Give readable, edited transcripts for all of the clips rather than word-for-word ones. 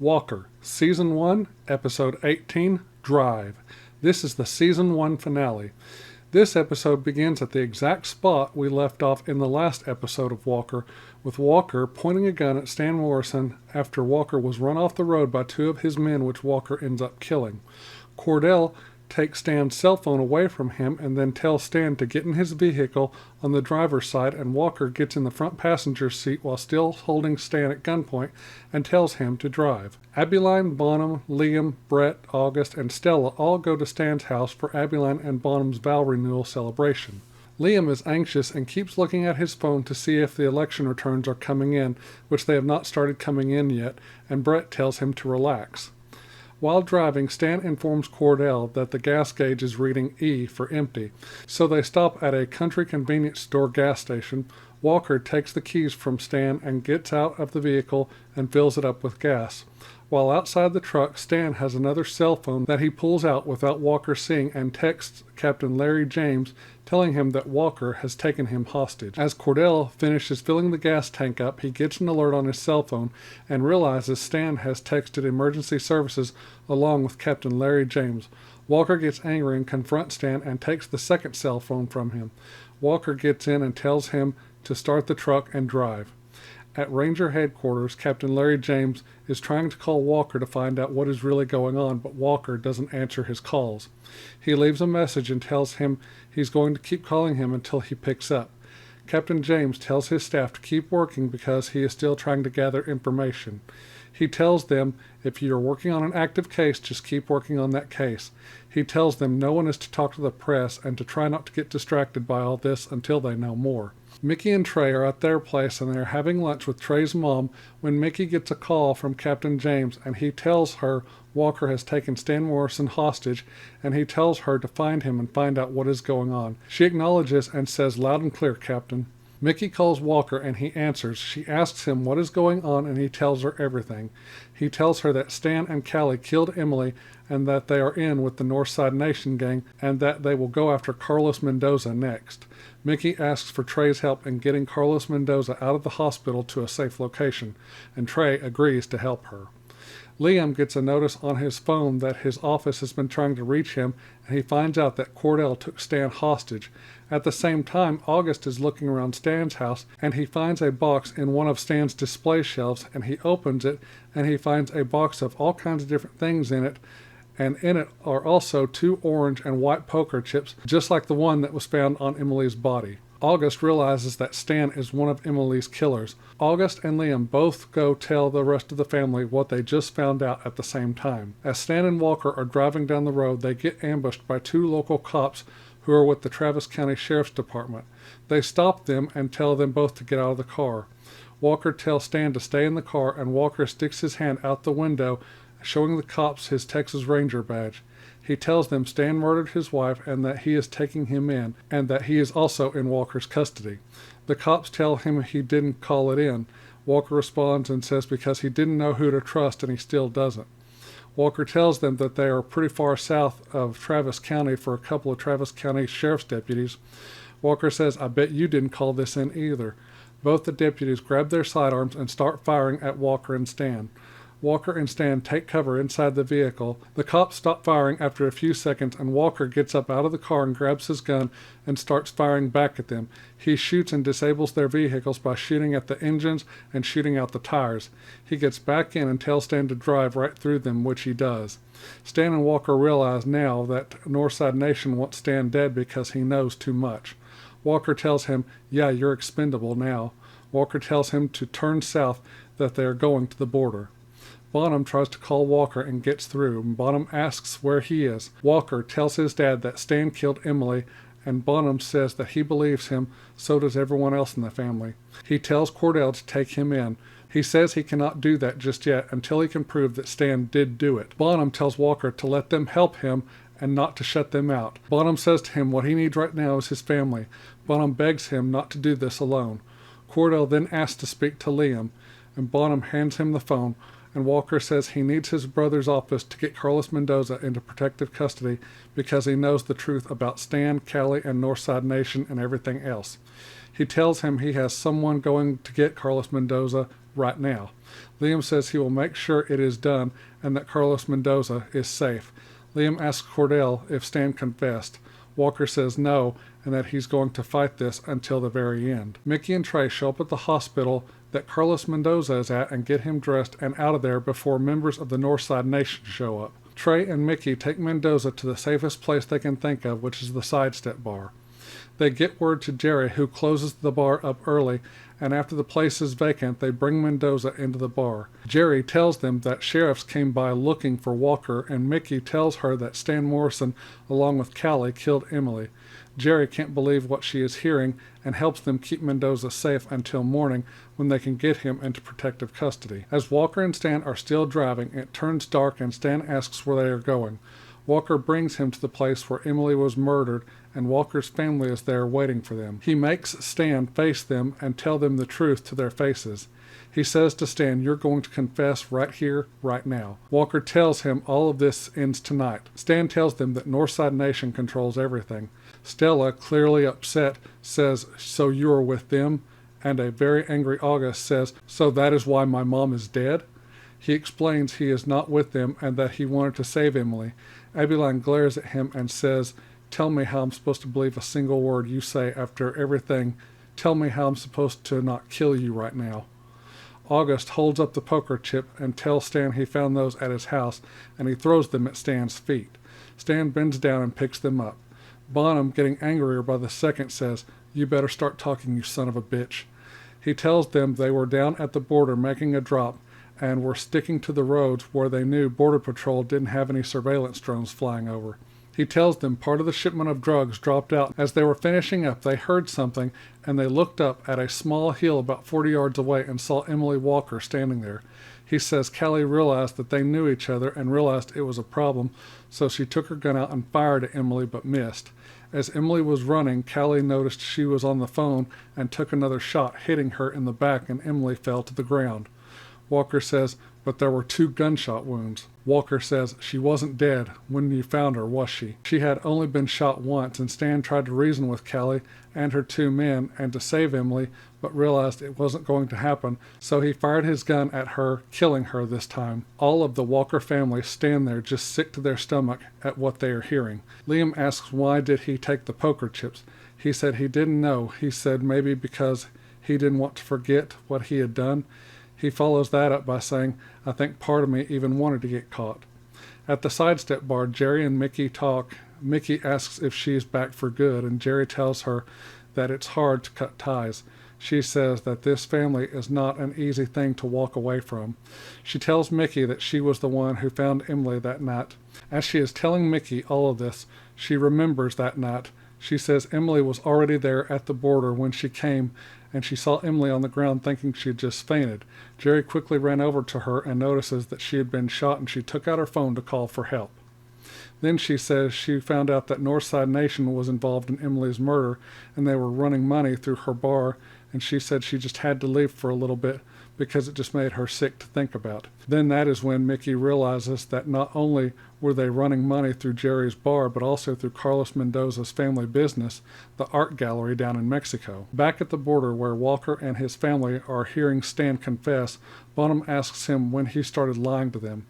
Walker, Season 1, Episode 18, Drive. This is the Season 1 finale. This episode begins at the exact spot we left off in the last episode of Walker, with Walker pointing a gun at Stan Morrison after Walker was run off the road by two of his men, which Walker ends up killing. Cordell takes Stan's cell phone away from him and then tells Stan to get in his vehicle on the driver's side, and Walker gets in the front passenger seat while still holding Stan at gunpoint and tells him to drive. Abilene, Bonham, Liam, Brett, August, and Stella all go to Stan's house for Abilene and Bonham's vow renewal celebration. Liam is anxious and keeps looking at his phone to see if the election returns are coming in, which they have not started coming in yet, and Brett tells him to relax. While driving, Stan informs Cordell that the gas gauge is reading E for empty, so they stop at a country convenience store gas station. Walker takes the keys from Stan and gets out of the vehicle and fills it up with gas. While outside the truck, Stan has another cell phone that he pulls out without Walker seeing and texts Captain Larry James, telling him that Walker has taken him hostage. As Cordell finishes filling the gas tank up, he gets an alert on his cell phone and realizes Stan has texted emergency services along with Captain Larry James. Walker gets angry and confronts Stan and takes the second cell phone from him. Walker gets in and tells him to start the truck and drive. At Ranger headquarters, Captain Larry James is trying to call Walker to find out what is really going on, but Walker doesn't answer his calls. He leaves a message and tells him he's going to keep calling him until he picks up. Captain James tells his staff to keep working because he is still trying to gather information. He tells them if you're working on an active case, just keep working on that case. He tells them no one is to talk to the press and to try not to get distracted by all this until they know more. Mickey and Trey are at their place and they're having lunch with Trey's mom when Mickey gets a call from Captain James, and he tells her Walker has taken Stan Morrison hostage, and he tells her to find him and find out what is going on. She acknowledges and says loud and clear, "Captain." Mickey calls Walker and he answers. She asks him what is going on and he tells her everything. He tells her that Stan and Callie killed Emily and that they are in with the Northside Nation gang and that they will go after Carlos Mendoza next. Mickey asks for Trey's help in getting Carlos Mendoza out of the hospital to a safe location, and Trey agrees to help her. Liam gets a notice on his phone that his office has been trying to reach him, and he finds out that Cordell took Stan hostage. At the same time, August is looking around Stan's house, and he finds a box in one of Stan's display shelves, and he opens it, and he finds a box of all kinds of different things in it, and in it are also 2 orange and white poker chips, just like the one that was found on Emily's body. August realizes that Stan is one of Emily's killers. August and Liam both go tell the rest of the family what they just found out at the same time. As Stan and Walker are driving down the road, they get ambushed by 2 local cops who are with the Travis County Sheriff's Department. They stop them and tell them both to get out of the car. Walker tells Stan to stay in the car, and Walker sticks his hand out the window, showing the cops his Texas Ranger badge. He tells them Stan murdered his wife and that he is taking him in, and that he is also in Walker's custody. The cops tell him he didn't call it in. Walker responds and says because he didn't know who to trust, and he still doesn't. Walker tells them that they are pretty far south of Travis County for a couple of Travis County sheriff's deputies. Walker says, "I bet you didn't call this in either." Both the deputies grab their sidearms and start firing at Walker and Stan. Walker and Stan take cover inside the vehicle. The cops stop firing after a few seconds, and Walker gets up out of the car and grabs his gun and starts firing back at them. He shoots and disables their vehicles by shooting at the engines and shooting out the tires. He gets back in and tells Stan to drive right through them, which he does. Stan and Walker realize now that Northside Nation wants Stan dead because he knows too much. Walker tells him, "Yeah, you're expendable now." Walker tells him to turn south, that they are going to the border. Bonham tries to call Walker and gets through. Bonham asks where he is. Walker tells his dad that Stan killed Emily, and Bonham says that he believes him, so does everyone else in the family. He tells Cordell to take him in. He says he cannot do that just yet until he can prove that Stan did do it. Bonham tells Walker to let them help him and not to shut them out. Bonham says to him what he needs right now is his family. Bonham begs him not to do this alone. Cordell then asks to speak to Liam, and Bonham hands him the phone, and Walker says he needs his brother's office to get Carlos Mendoza into protective custody because he knows the truth about Stan, Callie, and Northside Nation and everything else. He tells him he has someone going to get Carlos Mendoza right now. Liam says he will make sure it is done and that Carlos Mendoza is safe. Liam asks Cordell if Stan confessed. Walker says no, and that he's going to fight this until the very end. Mickey and Trey show up at the hospital that Carlos Mendoza is at and get him dressed and out of there before members of the Northside Nation show up. Trey and Mickey take Mendoza to the safest place they can think of, which is the Sidestep bar. They get word to Jerry, who closes the bar up early, and after the place is vacant, they bring Mendoza into the bar. Jerry tells them that sheriffs came by looking for Walker, and Mickey tells her that Stan Morrison, along with Callie, killed Emily. Jerry can't believe what she is hearing and helps them keep Mendoza safe until morning when they can get him into protective custody. As Walker and Stan are still driving, it turns dark and Stan asks where they are going. Walker brings him to the place where Emily was murdered, and Walker's family is there waiting for them. He makes Stan face them and tell them the truth to their faces. He says to Stan, "You're going to confess right here, right now." Walker tells him all of this ends tonight. Stan tells them that Northside Nation controls everything. Stella, clearly upset, says, "So you are with them?" And a very angry August says, "So that is why my mom is dead?" He explains he is not with them and that he wanted to save Emily. Abeline glares at him and says, "Tell me how I'm supposed to believe a single word you say after everything. Tell me how I'm supposed to not kill you right now." August holds up the poker chip and tells Stan he found those at his house, and he throws them at Stan's feet. Stan bends down and picks them up. Bonham, getting angrier by the second, says, "You better start talking, you son of a bitch." He tells them they were down at the border making a drop and were sticking to the roads where they knew Border Patrol didn't have any surveillance drones flying over. He tells them part of the shipment of drugs dropped out. As they were finishing up, they heard something, and they looked up at a small hill about 40 yards away and saw Emily Walker standing there. He says Callie realized that they knew each other and realized it was a problem, so she took her gun out and fired at Emily but missed. As Emily was running, Callie noticed she was on the phone and took another shot, hitting her in the back, and Emily fell to the ground. Walker says, "But there were 2 gunshot wounds." Walker says, "She wasn't dead when you found her, was she?" She had only been shot once, and Stan tried to reason with Callie and her 2 men and to save Emily, but realized it wasn't going to happen, so he fired his gun at her, killing her this time. All of the Walker family stand there just sick to their stomach at what they are hearing. Liam asks why did he take the poker chips. He said he didn't know. He said maybe because he didn't want to forget what he had done. He follows that up by saying, "I think part of me even wanted to get caught." At the Sidestep bar, Jerry and Mickey talk. Mickey asks if she's back for good, and Jerry tells her that it's hard to cut ties. She says that this family is not an easy thing to walk away from. She tells Mickey that she was the one who found Emily that night. As she is telling Mickey all of this, she remembers that night. She says Emily was already there at the border when she came, and she saw Emily on the ground thinking she had just fainted. Jerry quickly ran over to her and notices that she had been shot, and she took out her phone to call for help. Then she says she found out that Northside Nation was involved in Emily's murder, and they were running money through her bar, and she said she just had to leave for a little bit because it just made her sick to think about. Then that is when Mickey realizes that not only were they running money through Jerry's bar, but also through Carlos Mendoza's family business, the art gallery down in Mexico. Back at the border where Walker and his family are hearing Stan confess, Bonham asks him when he started lying to them.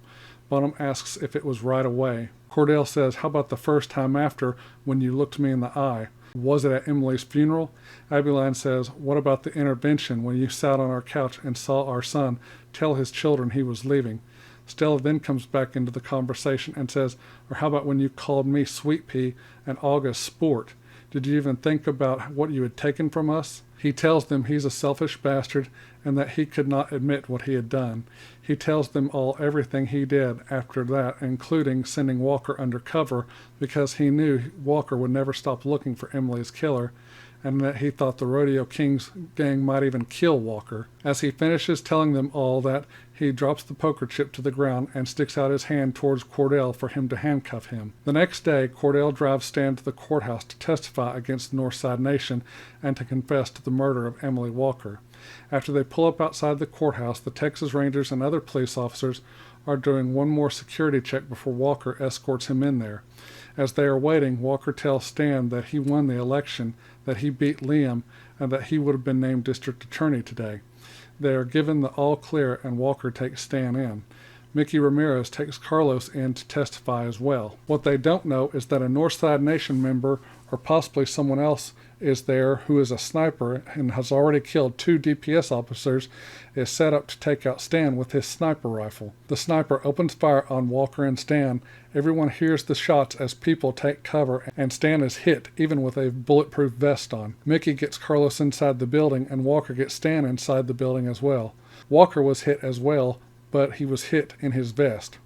Bonham asks if it was right away. Cordell says, "How about the first time after, when you looked me in the eye? Was it at Emily's funeral?" Abeline says, "What about the intervention when you sat on our couch and saw our son tell his children he was leaving?" Stella then comes back into the conversation and says, "Or how about when you called me Sweet Pea and August Sport? Did you even think about what you had taken from us?" He tells them he's a selfish bastard and that he could not admit what he had done. He tells them all everything he did after that, including sending Walker undercover because he knew Walker would never stop looking for Emily's killer, and that he thought the Rodeo Kings gang might even kill Walker. As he finishes telling them all that, he drops the poker chip to the ground and sticks out his hand towards Cordell for him to handcuff him. The next day, Cordell drives Stan to the courthouse to testify against the Northside Nation and to confess to the murder of Emily Walker. After they pull up outside the courthouse, the Texas Rangers and other police officers are doing one more security check before Walker escorts him in there. As they are waiting, Walker tells Stan that he won the election, that he beat Liam, and that he would have been named district attorney today. They are given the all clear, and Walker takes Stan in. Mickey Ramirez takes Carlos in to testify as well. What they don't know is that a Northside Nation member, or possibly someone else, is there who is a sniper and has already killed 2 DPS officers, is set up to take out Stan with his sniper rifle. The sniper opens fire on Walker and Stan. Everyone hears the shots as people take cover, and Stan is hit even with a bulletproof vest on. Mickey gets Carlos inside the building, and Walker gets Stan inside the building as well. Walker was hit as well, but he was hit in his vest.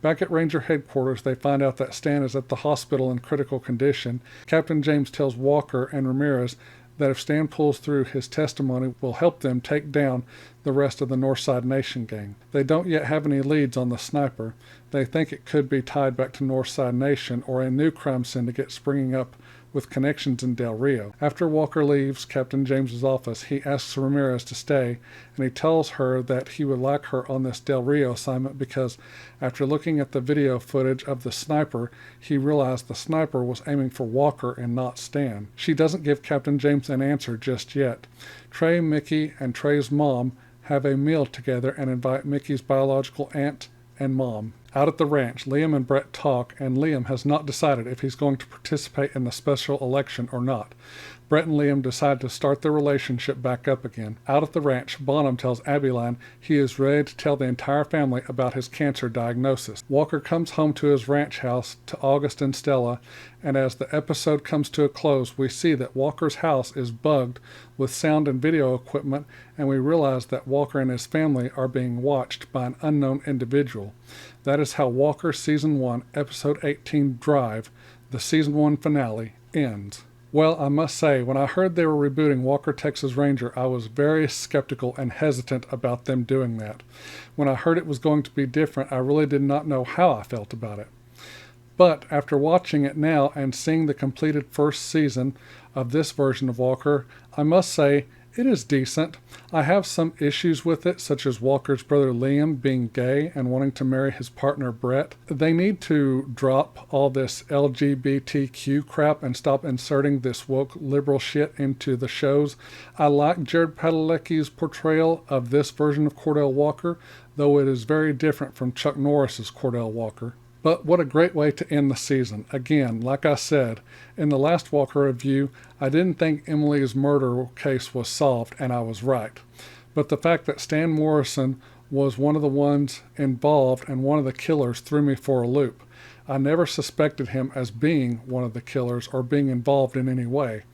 Back at Ranger headquarters, they find out that Stan is at the hospital in critical condition. Captain James tells Walker and Ramirez that if Stan pulls through, his testimony will help them take down the rest of the Northside Nation gang. They don't yet have any leads on the sniper. They think it could be tied back to Northside Nation or a new crime syndicate springing up with connections in Del Rio. After Walker leaves Captain James's office, he asks Ramirez to stay, and he tells her that he would like her on this Del Rio assignment because after looking at the video footage of the sniper, he realized the sniper was aiming for Walker and not Stan. She doesn't give Captain James an answer just yet. Trey, Mickey, and Trey's mom have a meal together and invite Mickey's biological aunt and mom. Out at the ranch, Liam and Brett talk, and Liam has not decided if he's going to participate in the special election or not. Brett and Liam decide to start their relationship back up again. Out at the ranch, Bonham tells Abilene he is ready to tell the entire family about his cancer diagnosis. Walker comes home to his ranch house to August and Stella, and as the episode comes to a close, we see that Walker's house is bugged with sound and video equipment, and we realize that Walker and his family are being watched by an unknown individual. That is how Walker Season 1, Episode 18, Drive, the Season 1 finale, ends. Well, I must say, when I heard they were rebooting Walker Texas Ranger, I was very skeptical and hesitant about them doing that. When I heard it was going to be different, I really did not know how I felt about it. But after watching it now and seeing the completed first season of this version of Walker, I must say it is decent. I have some issues with it, such as Walker's brother Liam being gay and wanting to marry his partner Brett. They need to drop all this LGBTQ crap and stop inserting this woke liberal shit into the shows. I like Jared Padalecki's portrayal of this version of Cordell Walker, though it is very different from Chuck Norris's Cordell Walker. But what a great way to end the season. Again, like I said, in the last Walker review, I didn't think Emily's murder case was solved, and I was right. But the fact that Stan Morrison was one of the ones involved and one of the killers threw me for a loop. I never suspected him as being one of the killers or being involved in any way.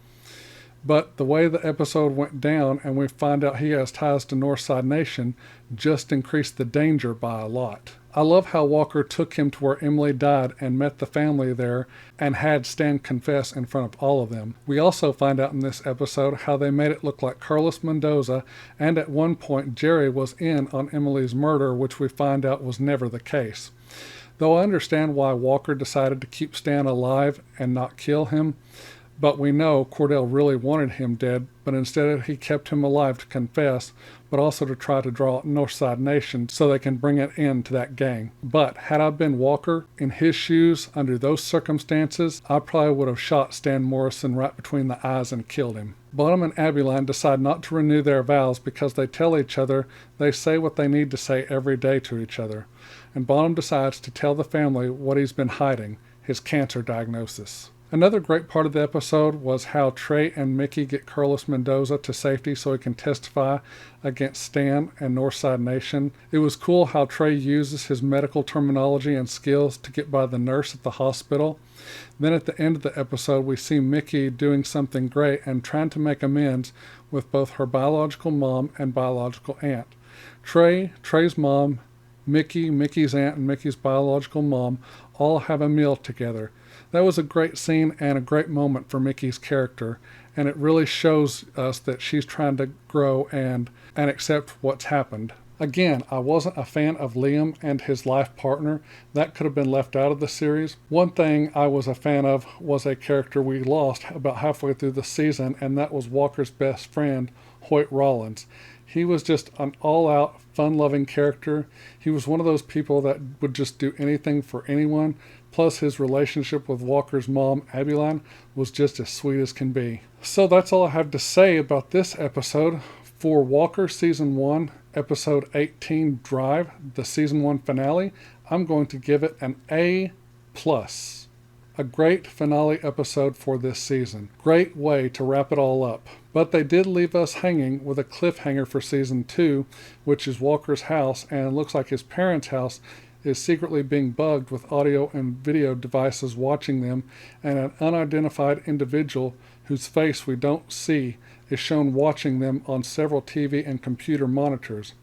But the way the episode went down and we find out he has ties to Northside Nation just increased the danger by a lot. I love how Walker took him to where Emily died and met the family there and had Stan confess in front of all of them. We also find out in this episode how they made it look like Carlos Mendoza, and at one point Jerry was in on Emily's murder, which we find out was never the case. Though I understand why Walker decided to keep Stan alive and not kill him, but we know Cordell really wanted him dead, but instead he kept him alive to confess, but also to try to draw out Northside Nation so they can bring an end to that gang. But had I been Walker, in his shoes, under those circumstances, I probably would have shot Stan Morrison right between the eyes and killed him. Bonham and Abilene decide not to renew their vows because they tell each other they say what they need to say every day to each other. And Bonham decides to tell the family what he's been hiding, his cancer diagnosis. Another great part of the episode was how Trey and Mickey get Carlos Mendoza to safety so he can testify against Stan and Northside Nation. It was cool how Trey uses his medical terminology and skills to get by the nurse at the hospital. Then at the end of the episode, we see Mickey doing something great and trying to make amends with both her biological mom and biological aunt. Trey's mom, Mickey, Mickey's aunt, and Mickey's biological mom all have a meal together. That was a great scene and a great moment for Mickey's character, and it really shows us that she's trying to grow and accept what's happened. Again, I wasn't a fan of Liam and his life partner. That could have been left out of the series. One thing I was a fan of was a character we lost about halfway through the season, and that was Walker's best friend, Hoyt Rawlins. He was just an all-out, fun-loving character. He was one of those people that would just do anything for anyone. Plus, his relationship with Walker's mom, Abeline, was just as sweet as can be. So that's all I have to say about this episode. For Walker Season 1, Episode 18, Drive, the Season 1 finale, I'm going to give it an A+. A great finale episode for this season. Great way to wrap it all up. But they did leave us hanging with a cliffhanger for Season 2, which is Walker's house, and it looks like his parents' house is secretly being bugged with audio and video devices watching them, and an unidentified individual whose face we don't see is shown watching them on several TV and computer monitors.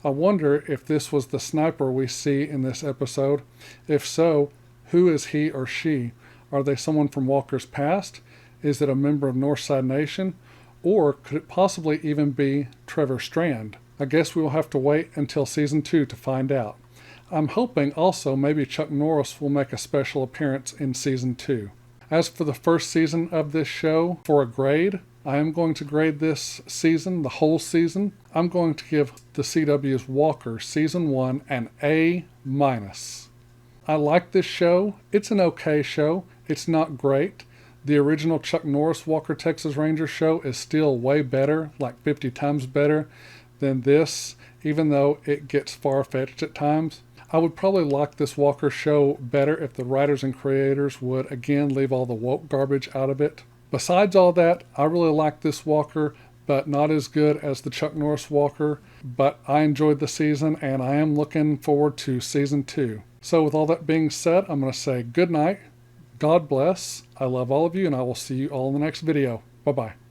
I wonder if this was the sniper we see in this episode. If so, who is he or she? Are they someone from Walker's past? Is it a member of Northside Nation? Or could it possibly even be Trevor Strand? I guess we will have to wait until Season 2 to find out. I'm hoping also maybe Chuck Norris will make a special appearance in Season 2. As for the first season of this show, for a grade, I am going to grade this season, the whole season. I'm going to give the CW's Walker Season 1 an A-. I like this show. It's an okay show. It's not great. The original Chuck Norris Walker Texas Ranger show is still way better, like 50 times better than this, even though it gets far-fetched at times. I would probably like this Walker show better if the writers and creators would again leave all the woke garbage out of it. Besides all that, I really like this Walker, but not as good as the Chuck Norris Walker. But I enjoyed the season, and I am looking forward to Season 2. So with all that being said, I'm going to say good night. God bless. I love all of you, and I will see you all in the next video. Bye-bye.